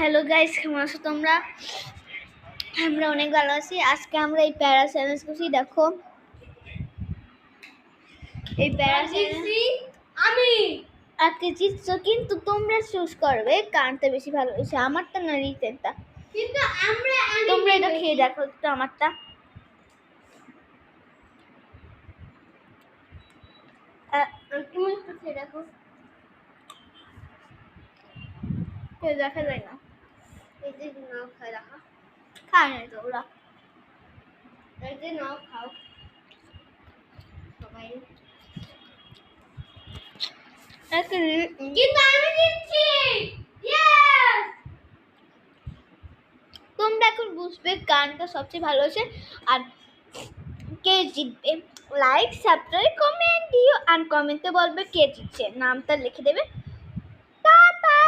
Hello guys, কেমন আছো তোমরা? আমরা অনেক ভালো আছি। আজকে আমরা এই প্যারা চ্যালেঞ্জ করছি। দেখো এই প্যারা চ্যালেঞ্জ আমি আজকে জিতছো, কিন্তু তোমরা চুজ করবে কারটা বেশি ভালো হয়েছে, আমারটা না রিতেনটা। কিন্তু তোমরা এটা খেয়ে দেখো একটু আমারটা। তুমি একটু খেয়ে দেখো, কেউ দেখা যায় না। এই যে নাও খাই রাখা, খায় না তো ওরা। এই যে নাও খাও সবাই। কিন্তু আমি দিচ্ছি। ইয়েস! তোমরা এখন বুঝবে গানটা সবচেয়ে ভালো হয়েছে আর কে জিতবে। লাইক, সাবস্ক্রাইব, কমেন্ট দিও আর কমেন্টে বলবে কে জিতছে, নামটা লিখে দেবে। টাটা।